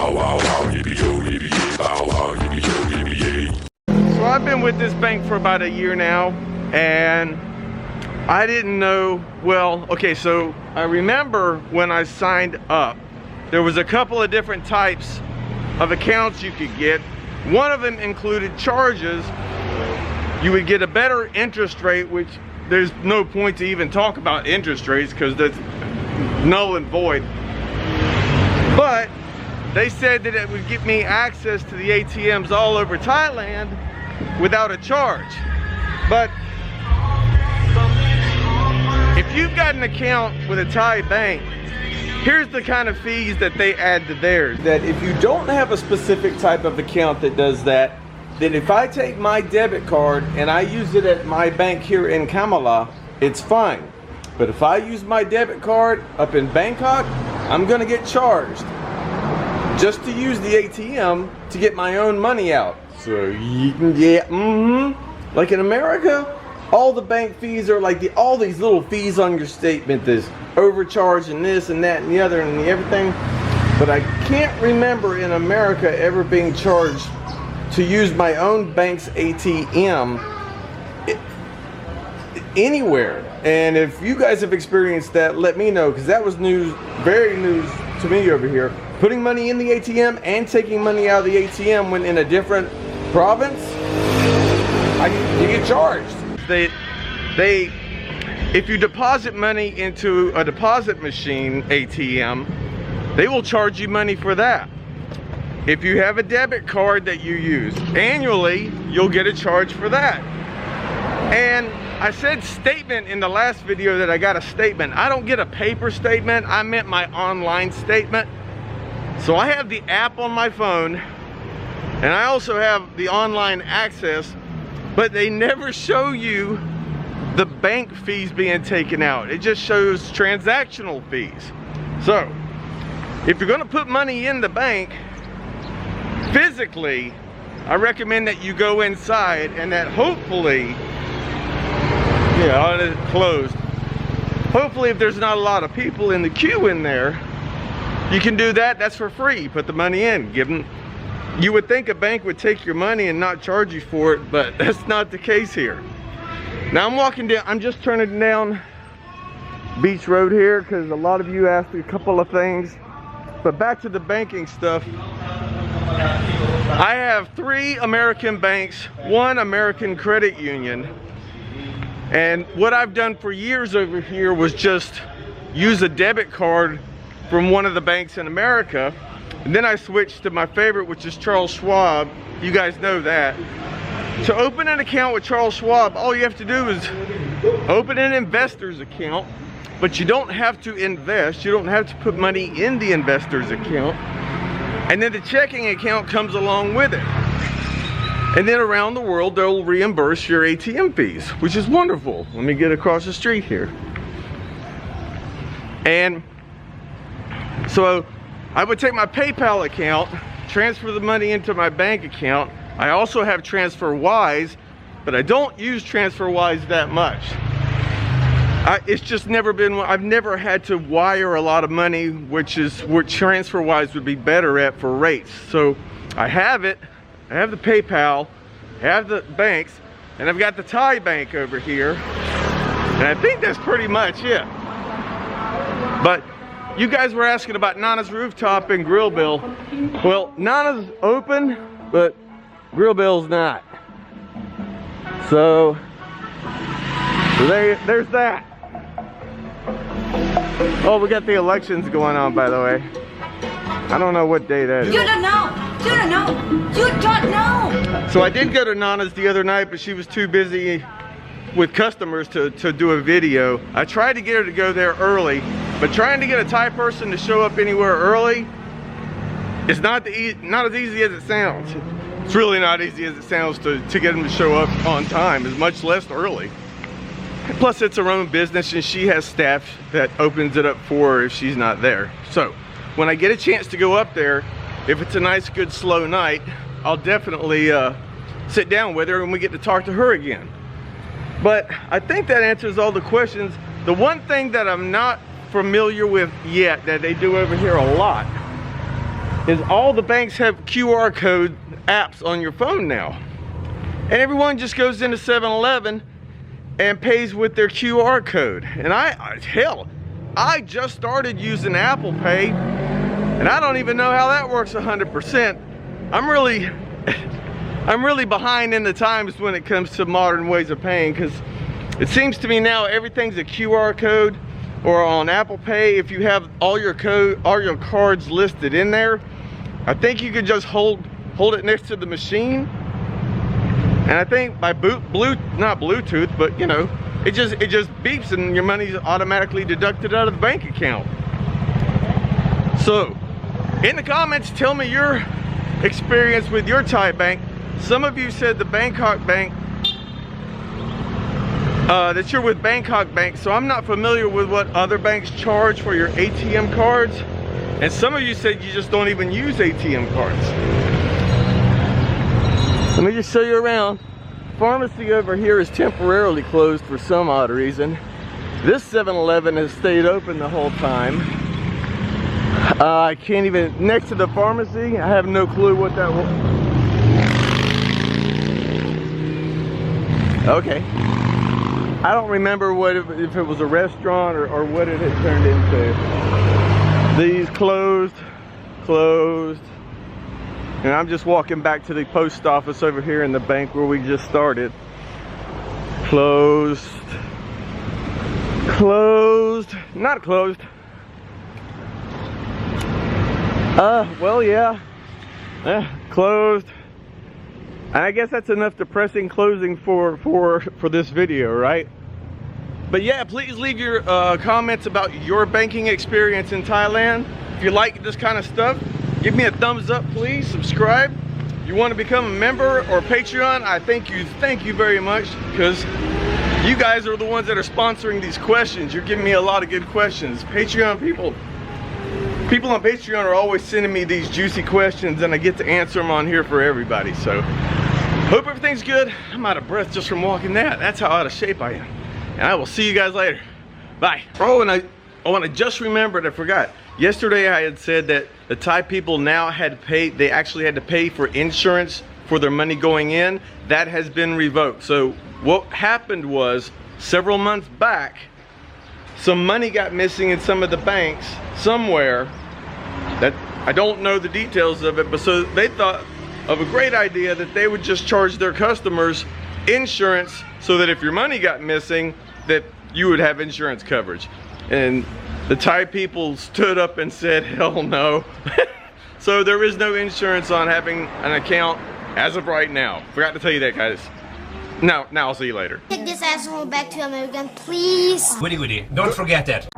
So I've been with this bank for about a year now, and I didn't know, well, okay, so I remember when I signed up, there was a couple of different types of accounts you could get. One of them included charges. You would get a better interest rate, which there's no point to even talk about interest rates because that's null and void. But they said that it would give me access to the ATMs all over Thailand without a charge. But if you've got an account with a Thai bank, here's the kind of fees that they add to theirs. That if you don't have a specific type of account that does that, then if I take my debit card and I use it at my bank here in Kamala, it's fine. But if I use my debit card up in Bangkok, I'm gonna get charged just to use the ATM to get my own money out. So you can get, like in America, all the bank fees are like all these little fees on your statement. There's overcharge and this and that and the other and everything. But I can't remember in America ever being charged to use my own bank's ATM anywhere. And if you guys have experienced that, let me know, because that was news, very news to me over here. Putting money in the ATM and taking money out of the ATM when in a different province, you get charged. If you deposit money into a deposit machine ATM, they will charge you money for that. If you have a debit card that you use annually, you'll get a charge for that. And I said statement in the last video that I got a statement. I don't get a paper statement, I meant my online statement. So I have the app on my phone, and I also have the online access, but they never show you the bank fees being taken out. It just shows transactional fees. So if you're gonna put money in the bank physically, I recommend that you go inside and that hopefully, yeah, it's closed. Hopefully if there's not a lot of people in the queue in there, you can do that. That's for free. Put the money in, give them. You would think a bank would take your money and not charge you for it, but that's not the case here. Now I'm walking down, I'm just turning down Beach Road here because a lot of you asked a couple of things. But back to the banking stuff. I have 3 American banks, 1 American credit union. And what I've done for years over here was just use a debit card from one of the banks in America. And then I switched to my favorite, which is Charles Schwab. You guys know that. To open an account with Charles Schwab, all you have to do is open an investor's account, but you don't have to invest. You don't have to put money in the investor's account. And then the checking account comes along with it. And then around the world, they'll reimburse your ATM fees, which is wonderful. Let me get across the street here. And so I would take my PayPal account, transfer the money into my bank account. I also have TransferWise, but I don't use TransferWise that much. It's just never been, I've never had to wire a lot of money, which is what TransferWise would be better at for rates. So I have it, I have the PayPal, I have the banks, and I've got the Thai bank over here. And I think that's pretty much it. But you guys were asking about Nana's Rooftop and Grill Bill. Well, Nana's open, but Grill Bill's not. So there's that. Oh, we got the elections going on, by the way. I don't know what day that is. You don't know. You don't know. You don't know. So I did go to Nana's the other night, but she was too busy with customers to do a video. I tried to get her to go there early, but trying to get a Thai person to show up anywhere early is not as easy as it sounds. It's really not easy as it sounds to get them to show up on time, as much less early. Plus it's her own business and she has staff that opens it up for her if she's not there. So when I get a chance to go up there, if it's a nice, good, slow night, I'll definitely sit down with her and we get to talk to her again. But I think that answers all the questions. The one thing that I'm not familiar with yet that they do over here a lot is all the banks have QR code apps on your phone now. And everyone just goes into 7-Eleven and pays with their QR code. And hell, I just started using Apple Pay, and I don't even know how that works 100%. I'm really behind in the times when it comes to modern ways of paying, because it seems to me now everything's a QR code, or on Apple Pay, if you have all your cards listed in there, I think you could just hold it next to the machine. And I think by not Bluetooth, but you know, it just beeps and your money's automatically deducted out of the bank account. So, in the comments, tell me your experience with your Thai bank. Some of you said the Bangkok bank, that you're with Bangkok Bank, so I'm not familiar with what other banks charge for your ATM cards. And some of you said you just don't even use ATM cards. Let me just show you around. Pharmacy over here is temporarily closed for some odd reason. This 7-Eleven has stayed open the whole time. I can't even, next to the pharmacy, I have no clue what that was. Okay. I don't remember if it was a restaurant or what it had turned into. These closed. And I'm just walking back to the post office over here in the bank where we just started. Closed, not closed. Well, yeah, closed. And I guess that's enough depressing closing for this video, right? But yeah, please leave your comments about your banking experience in Thailand. If you like this kind of stuff, give me a thumbs up, please. Subscribe. You want to become a member or Patreon, I thank you very much, because you guys are the ones that are sponsoring these questions. You're giving me a lot of good questions. Patreon people on Patreon are always sending me these juicy questions, and I get to answer them on here for everybody. So hope everything's good. I'm out of breath just from walking that. That's how out of shape I am. And I will see you guys later. Bye. Oh, and I just remembered, I forgot. Yesterday I had said that the Thai people now had to pay, they actually had to pay for insurance for their money going in. That has been revoked. So what happened was, several months back, some money got missing in some of the banks somewhere. That I don't know the details of it, but so they thought of a great idea that they would just charge their customers insurance so that if your money got missing, that you would have insurance coverage. And the Thai people stood up and said, hell no. So there is no insurance on having an account as of right now. Forgot to tell you that, guys. Now I'll see you later. Take this asshole back to America, please. Goody goody. Don't forget that.